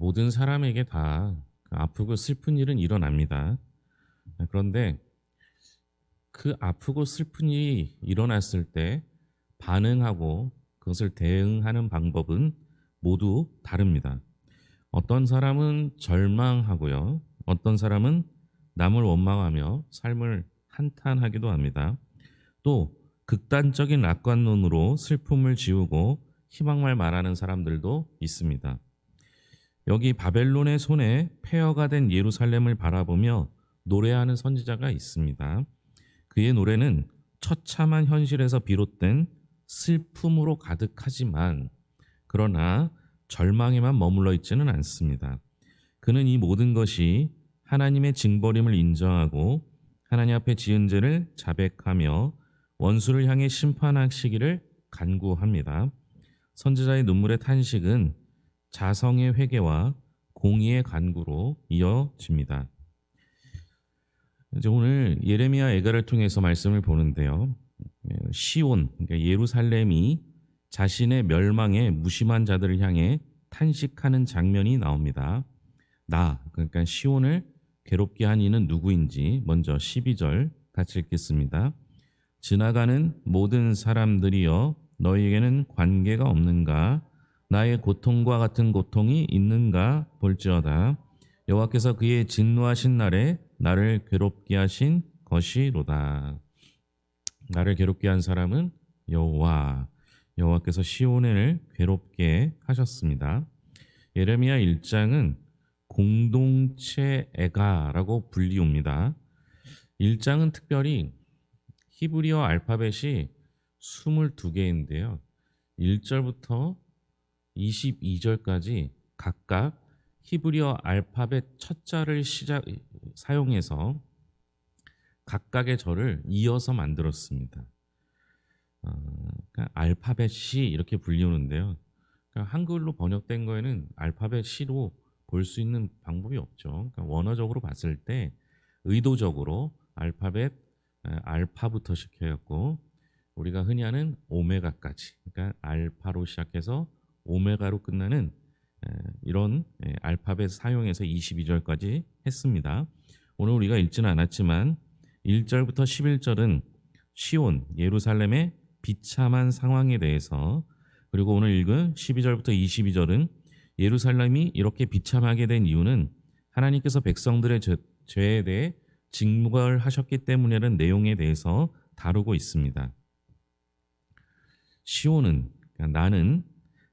모든 사람에게 다 아프고 슬픈 일은 일어납니다. 그런데 그 아프고 슬픈 일이 일어났을 때 반응하고 그것을 대응하는 방법은 모두 다릅니다. 어떤 사람은 절망하고요. 어떤 사람은 남을 원망하며 삶을 한탄하기도 합니다. 또 극단적인 낙관론으로 슬픔을 지우고 희망을 말하는 사람들도 있습니다. 여기 바벨론의 손에 폐허가 된 예루살렘을 바라보며 노래하는 선지자가 있습니다. 그의 노래는 처참한 현실에서 비롯된 슬픔으로 가득하지만 그러나 절망에만 머물러 있지는 않습니다. 그는 이 모든 것이 하나님의 징벌임을 인정하고 하나님 앞에 지은 죄를 자백하며 원수를 향해 심판하시기를 간구합니다. 선지자의 눈물의 탄식은 자성의 회개와 공의의 간구로 이어집니다. 이제 오늘 예레미야 애가를 통해서 말씀을 보는데요. 시온, 그러니까 예루살렘이 자신의 멸망에 무심한 자들을 향해 탄식하는 장면이 나옵니다. 그러니까 시온을 괴롭게 한 이는 누구인지 먼저 12절 같이 읽겠습니다. 지나가는 모든 사람들이여 너희에게는 관계가 없는가? 나의 고통과 같은 고통이 있는가 볼지어다. 여호와께서 그의 진노하신 날에 나를 괴롭게 하신 것이로다. 나를 괴롭게 한 사람은 여호와께서 시온을 괴롭게 하셨습니다. 예레미야 1장은 공동체 애가라고 불리웁니다. 1장은 특별히 히브리어 알파벳이 22개인데요. 1절부터 22절까지 각각 히브리어 알파벳 첫 자를 사용해서 각각의 절을 이어서 만들었습니다. 그러니까 알파벳 C 이렇게 불리우는데요. 그러니까 한글로 번역된 거에는 알파벳 C로 볼 수 있는 방법이 없죠. 그러니까 원어적으로 봤을 때 의도적으로 알파벳 알파부터 시켜갖고 우리가 흔히 하는 오메가까지, 그러니까 알파로 시작해서 오메가로 끝나는 이런 알파벳 사용해서 22절까지 했습니다. 오늘 우리가 읽지는 않았지만 1절부터 11절은 시온, 예루살렘의 비참한 상황에 대해서, 그리고 오늘 읽은 12절부터 22절은 예루살렘이 이렇게 비참하게 된 이유는 하나님께서 백성들의 죄에 대해 징벌하셨기 때문이라는 내용에 대해서 다루고 있습니다. 시온은, 그러니까 나는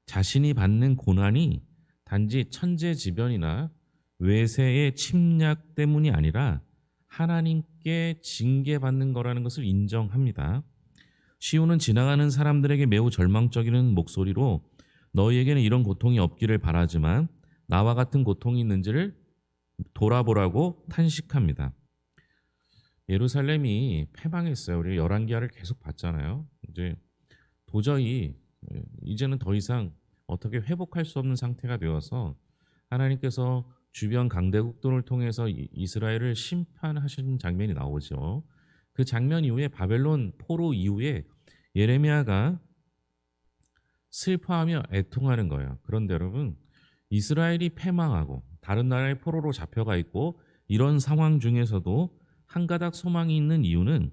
자신이 받는 고난이 단지 천재지변이나 외세의 침략 때문이 아니라 하나님께 징계받는 거라는 것을 인정합니다. 시온은 지나가는 사람들에게 매우 절망적인 목소리로 너희에게는 이런 고통이 없기를 바라지만 나와 같은 고통이 있는지를 돌아보라고 탄식합니다. 예루살렘이 패망했어요. 우리 열왕기하를 계속 봤잖아요. 이제 도저히 이제는 더 이상 어떻게 회복할 수 없는 상태가 되어서 하나님께서 주변 강대국들을 통해서 이스라엘을 심판하시는 장면이 나오죠. 그 장면 이후에 바벨론 포로 이후에 예레미야가 슬퍼하며 애통하는 거예요. 그런데 여러분, 이스라엘이 패망하고 다른 나라의 포로로 잡혀가 있고 이런 상황 중에서도 한 가닥 소망이 있는 이유는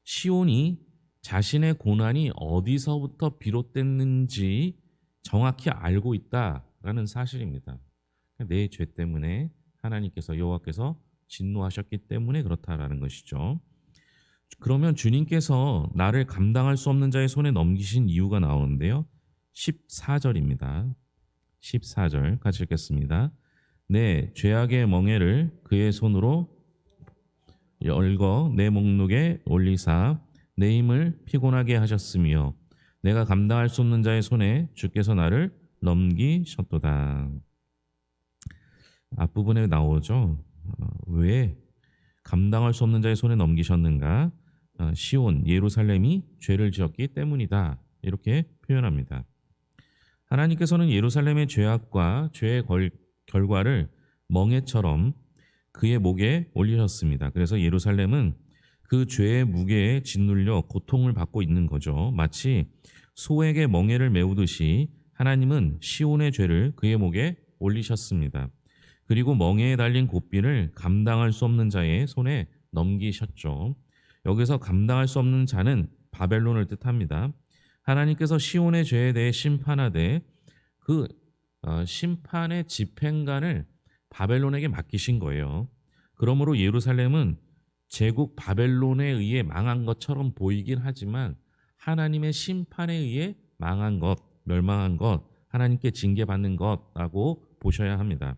시온이 자신의 고난이 어디서부터 비롯됐는지 정확히 알고 있다라는 사실입니다. 내 죄 때문에 하나님께서 여호와께서 진노하셨기 때문에 그렇다라는 것이죠. 그러면 주님께서 나를 감당할 수 없는 자의 손에 넘기신 이유가 나오는데요. 14절입니다. 14절 같이 읽겠습니다. 내 죄악의 멍에를 그의 손으로 열거 내 목록에 올리사 내 힘을 피곤하게 하셨으며 내가 감당할 수 없는 자의 손에 주께서 나를 넘기셨도다. 앞부분에 나오죠. 왜 감당할 수 없는 자의 손에 넘기셨는가? 시온, 예루살렘이 죄를 지었기 때문이다. 이렇게 표현합니다. 하나님께서는 예루살렘의 죄악과 죄의 결과를 멍에처럼 그의 목에 올리셨습니다. 그래서 예루살렘은 그 죄의 무게에 짓눌려 고통을 받고 있는 거죠. 마치 소에게 멍에를 메우듯이 하나님은 시온의 죄를 그의 목에 올리셨습니다. 그리고 멍에에 달린 고삐를 감당할 수 없는 자의 손에 넘기셨죠. 여기서 감당할 수 없는 자는 바벨론을 뜻합니다. 하나님께서 시온의 죄에 대해 심판하되 그 심판의 집행관을 바벨론에게 맡기신 거예요. 그러므로 예루살렘은 제국 바벨론에 의해 망한 것처럼 보이긴 하지만 하나님의 심판에 의해 망한 것, 멸망한 것, 하나님께 징계받는 것라고 보셔야 합니다.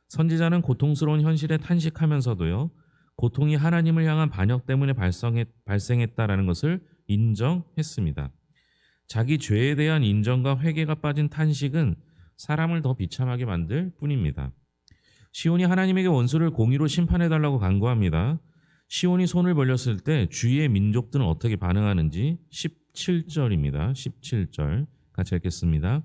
선지자는 고통스러운 현실에 탄식하면서도요, 고통이 하나님을 향한 반역 때문에 발생했다라는 것을 인정했습니다. 자기 죄에 대한 인정과 회개가 빠진 탄식은 사람을 더 비참하게 만들 뿐입니다. 시온이 하나님에게 원수를 공의로 심판해달라고 간구합니다. 시온이 손을 벌렸을 때 주위의 민족들은 어떻게 반응하는지 17절입니다. 17절 같이 읽겠습니다.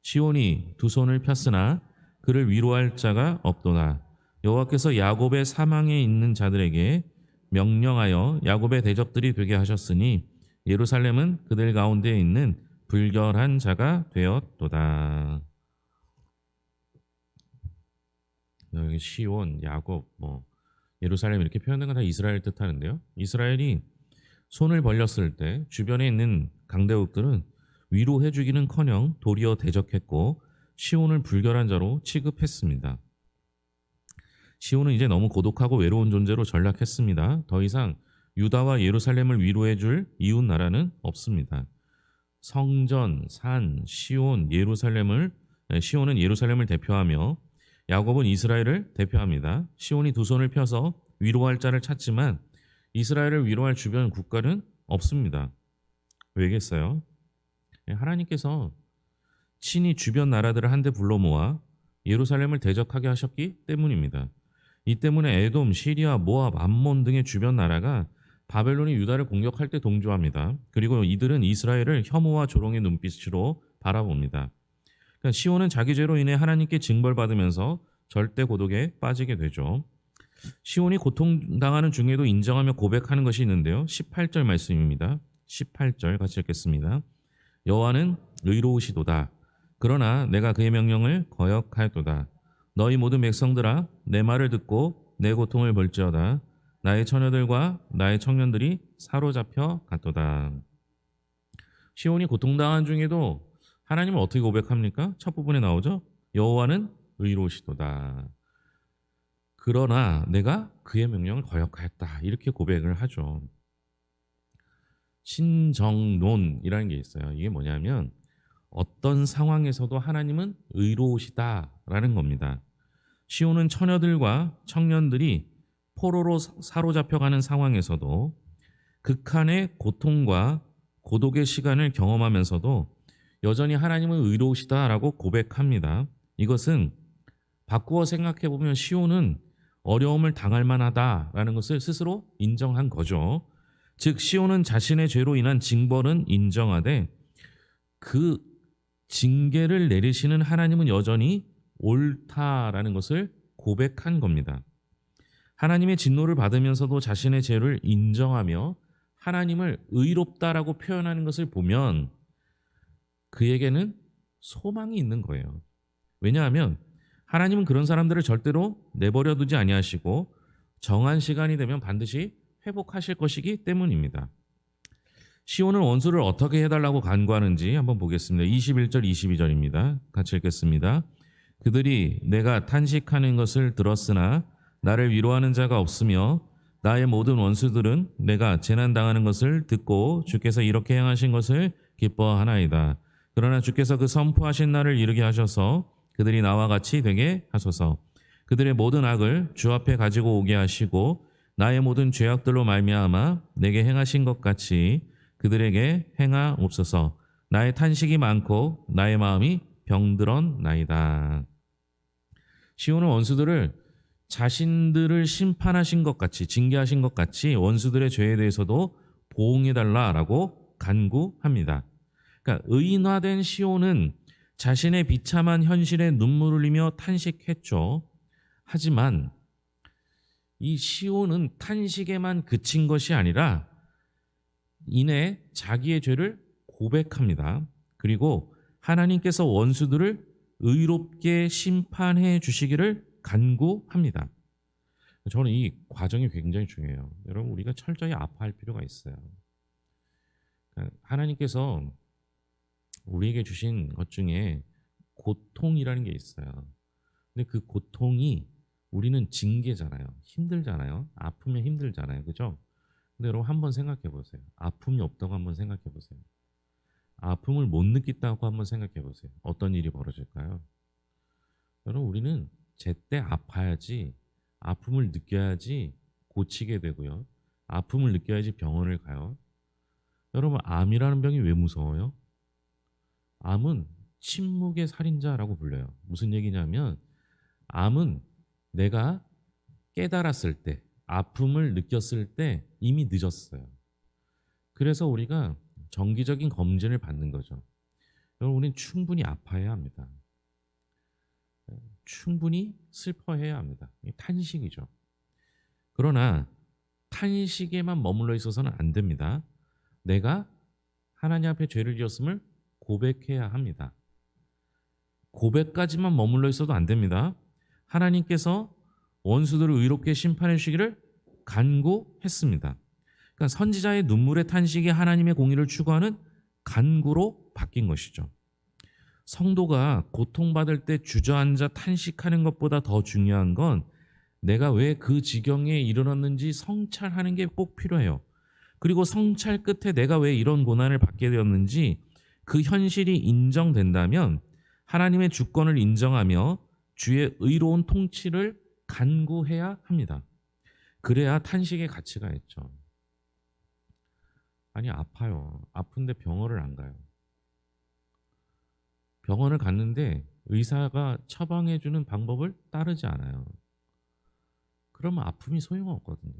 시온이 두 손을 폈으나 그를 위로할 자가 없도다. 여호와께서 야곱의 사망에 있는 자들에게 명령하여 야곱의 대적들이 되게 하셨으니 예루살렘은 그들 가운데 있는 불결한 자가 되었도다. 여기 시온, 야곱, 예루살렘 이렇게 표현된 건 다 이스라엘 뜻하는데요. 이스라엘이 손을 벌렸을 때 주변에 있는 강대국들은 위로해주기는커녕 도리어 대적했고 시온을 불결한 자로 취급했습니다. 시온은 이제 너무 고독하고 외로운 존재로 전락했습니다. 더 이상 유다와 예루살렘을 위로해줄 이웃 나라는 없습니다. 성전, 산, 시온은 예루살렘을 대표하며 야곱은 이스라엘을 대표합니다. 시온이 두 손을 펴서 위로할 자를 찾지만 이스라엘을 위로할 주변 국가는 없습니다. 왜겠어요? 하나님께서 친히 주변 나라들을 한데 불러 모아 예루살렘을 대적하게 하셨기 때문입니다. 이 때문에 에돔, 시리아, 모압, 암몬 등의 주변 나라가 바벨론이 유다를 공격할 때 동조합니다. 그리고 이들은 이스라엘을 혐오와 조롱의 눈빛으로 바라봅니다. 그러니까 시온은 자기 죄로 인해 하나님께 징벌받으면서 절대 고독에 빠지게 되죠. 시온이 고통당하는 중에도 인정하며 고백하는 것이 있는데요. 18절 말씀입니다. 18절 같이 읽겠습니다. 여호와는 의로우시도다. 그러나 내가 그의 명령을 거역하였도다. 너희 모든 백성들아 내 말을 듣고 내 고통을 볼지어다. 나의 처녀들과 나의 청년들이 사로잡혀 갔도다. 시온이 고통당한 중에도 하나님을 어떻게 고백합니까? 첫 부분에 나오죠. 여호와는 의로우시도다. 그러나 내가 그의 명령을 거역하였다. 이렇게 고백을 하죠. 신정론이라는 게 있어요. 이게 뭐냐면 어떤 상황에서도 하나님은 의로우시다라는 겁니다. 시온은 처녀들과 청년들이 포로로 사로잡혀가는 상황에서도 극한의 고통과 고독의 시간을 경험하면서도 여전히 하나님은 의로우시다라고 고백합니다. 이것은 바꾸어 생각해보면 시온은 어려움을 당할 만하다라는 것을 스스로 인정한 거죠. 즉 시온은 자신의 죄로 인한 징벌은 인정하되 그 징계를 내리시는 하나님은 여전히 옳다라는 것을 고백한 겁니다. 하나님의 진노를 받으면서도 자신의 죄를 인정하며 하나님을 의롭다라고 표현하는 것을 보면 그에게는 소망이 있는 거예요. 왜냐하면 하나님은 그런 사람들을 절대로 내버려 두지 아니하시고 정한 시간이 되면 반드시 회복하실 것이기 때문입니다. 시온은 원수를 어떻게 해달라고 간구하는지 한번 보겠습니다. 21절 22절입니다. 같이 읽겠습니다. 그들이 내가 탄식하는 것을 들었으나 나를 위로하는 자가 없으며 나의 모든 원수들은 내가 재난당하는 것을 듣고 주께서 이렇게 행하신 것을 기뻐하나이다. 그러나 주께서 그 선포하신 날을 이루게 하셔서 그들이 나와 같이 되게 하소서. 그들의 모든 악을 주 앞에 가지고 오게 하시고 나의 모든 죄악들로 말미암아 내게 행하신 것 같이 그들에게 행하옵소서. 나의 탄식이 많고 나의 마음이 병들었나이다. 시온은 원수들을 자신들을 심판하신 것 같이 징계하신 것 같이 원수들의 죄에 대해서도 보응해달라라고 간구합니다. 그러니까 의인화된 시온은 자신의 비참한 현실에 눈물을 흘리며 탄식했죠. 하지만 이 시온은 탄식에만 그친 것이 아니라 자기의 죄를 고백합니다. 그리고 하나님께서 원수들을 의롭게 심판해 주시기를 간구합니다. 저는 이 과정이 굉장히 중요해요. 여러분, 우리가 철저히 아파할 필요가 있어요. 그러니까 하나님께서 우리에게 주신 것 중에 고통이라는 게 있어요. 근데 그 고통이 우리는 징계잖아요. 힘들잖아요. 아프면 힘들잖아요. 그죠? 근데 여러분 한번 생각해 보세요. 아픔이 없다고 한번 생각해 보세요. 아픔을 못 느꼈다고 한번 생각해 보세요. 어떤 일이 벌어질까요? 여러분, 우리는 제때 아파야지, 아픔을 느껴야지 고치게 되고요. 아픔을 느껴야지 병원을 가요. 여러분, 암이라는 병이 왜 무서워요? 암은 침묵의 살인자라고 불려요. 무슨 얘기냐면 암은 내가 깨달았을 때, 아픔을 느꼈을 때 이미 늦었어요. 그래서 우리가 정기적인 검진을 받는 거죠. 여러분, 우리는 충분히 아파야 합니다. 충분히 슬퍼해야 합니다. 이게 탄식이죠. 그러나 탄식에만 머물러 있어서는 안 됩니다. 내가 하나님 앞에 죄를 지었음을 고백해야 합니다. 고백까지만 머물러 있어도 안 됩니다. 하나님께서 원수들을 의롭게 심판해 주시기를 간구했습니다. 그러니까 선지자의 눈물의 탄식이 하나님의 공의를 추구하는 간구로 바뀐 것이죠. 성도가 고통받을 때 주저앉아 탄식하는 것보다 더 중요한 건 내가 왜 그 지경에 이르렀는지 성찰하는 게 꼭 필요해요. 그리고 성찰 끝에 내가 왜 이런 고난을 받게 되었는지 그 현실이 인정된다면 하나님의 주권을 인정하며 주의 의로운 통치를 간구해야 합니다. 그래야 탄식의 가치가 있죠. 아니, 아파요. 아픈데 병원을 안 가요. 병원을 갔는데 의사가 처방해 주는 방법을 따르지 않아요. 그러면 아픔이 소용없거든요.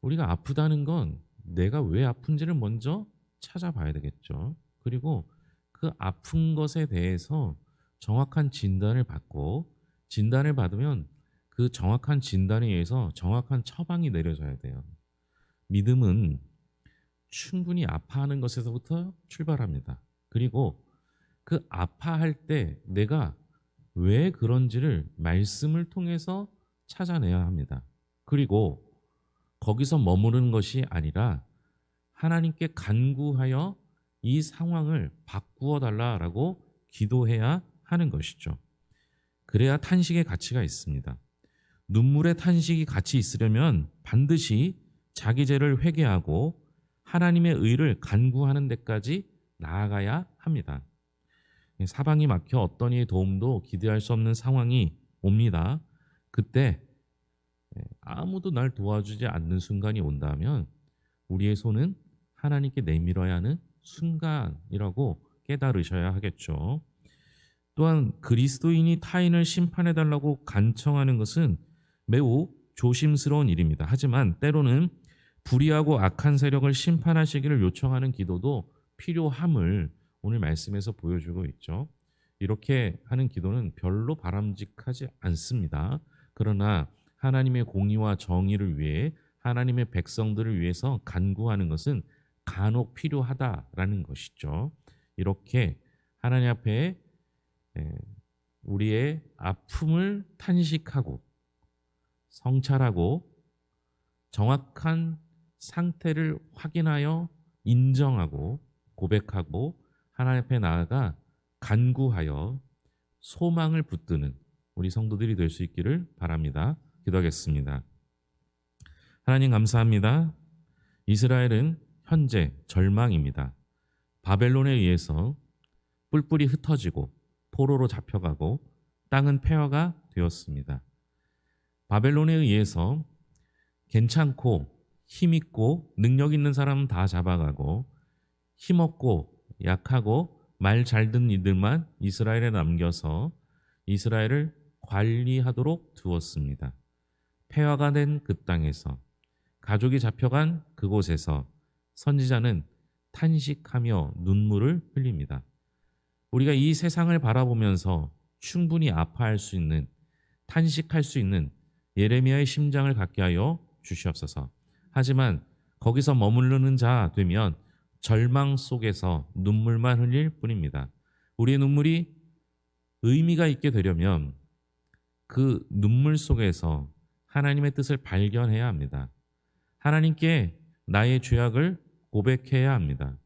우리가 아프다는 건 내가 왜 아픈지를 먼저 찾아봐야 되겠죠. 그리고 그 아픈 것에 대해서 정확한 진단을 받고, 진단을 받으면 그 정확한 진단에 의해서 정확한 처방이 내려져야 돼요. 믿음은 충분히 아파하는 것에서부터 출발합니다. 그리고 그 아파할 때 내가 왜 그런지를 말씀을 통해서 찾아내야 합니다. 그리고 거기서 머무르는 것이 아니라 하나님께 간구하여 이 상황을 바꾸어 달라라고 기도해야 하는 것이죠. 그래야 탄식의 가치가 있습니다. 눈물의 탄식이 같이 있으려면 반드시 자기 죄를 회개하고 하나님의 의를 간구하는 데까지 나아가야 합니다. 사방이 막혀 어떤 이의 도움도 기대할 수 없는 상황이 옵니다. 그때 아무도 날 도와주지 않는 순간이 온다면 우리의 손은 하나님께 내밀어야 하는 순간이라고 깨달으셔야 하겠죠. 또한 그리스도인이 타인을 심판해달라고 간청하는 것은 매우 조심스러운 일입니다. 하지만 때로는 불의하고 악한 세력을 심판하시기를 요청하는 기도도 필요함을 오늘 말씀에서 보여주고 있죠. 이렇게 하는 기도는 별로 바람직하지 않습니다. 그러나 하나님의 공의와 정의를 위해 하나님의 백성들을 위해서 간구하는 것은 간혹 필요하다라는 것이죠. 이렇게 하나님 앞에 우리의 아픔을 탄식하고 성찰하고 정확한 상태를 확인하여 인정하고 고백하고 하나님 앞에 나아가 간구하여 소망을 붙드는 우리 성도들이 될 수 있기를 바랍니다. 기도하겠습니다. 하나님, 감사합니다. 이스라엘은 현재 절망입니다. 바벨론에 의해서 뿔뿔이 흩어지고 포로로 잡혀가고 땅은 폐허가 되었습니다. 바벨론에 의해서 괜찮고 힘있고 능력 있는 사람은 다 잡아가고 힘없고 약하고 말 잘 듣는 이들만 이스라엘에 남겨서 이스라엘을 관리하도록 두었습니다. 폐허가 된 그 땅에서 가족이 잡혀간 그곳에서 선지자는 탄식하며 눈물을 흘립니다. 우리가 이 세상을 바라보면서 충분히 아파할 수 있는, 탄식할 수 있는 예레미야의 심장을 갖게 하여 주시옵소서. 하지만 거기서 머무르는 자 되면 절망 속에서 눈물만 흘릴 뿐입니다. 우리의 눈물이 의미가 있게 되려면 그 눈물 속에서 하나님의 뜻을 발견해야 합니다. 하나님께 나의 죄악을 고백해야 합니다.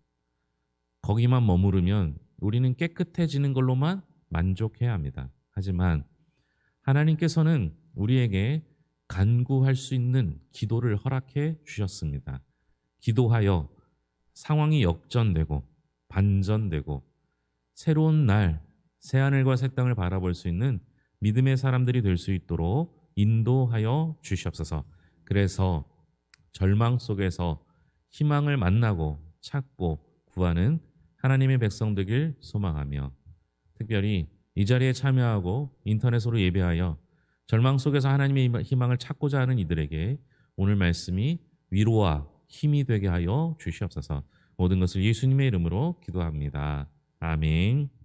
거기만 머무르면 우리는 깨끗해지는 걸로만 만족해야 합니다. 하지만 하나님께서는 우리에게 간구할 수 있는 기도를 허락해 주셨습니다. 기도하여 상황이 역전되고 반전되고 새로운 날, 새하늘과 새 땅을 바라볼 수 있는 믿음의 사람들이 될 수 있도록 인도하여 주시옵소서. 그래서 절망 속에서 희망을 만나고 찾고 구하는 하나님의 백성 되길 소망하며, 특별히 이 자리에 참여하고 인터넷으로 예배하여 절망 속에서 하나님의 희망을 찾고자 하는 이들에게 오늘 말씀이 위로와 힘이 되게 하여 주시옵소서. 모든 것을 예수님의 이름으로 기도합니다. 아멘.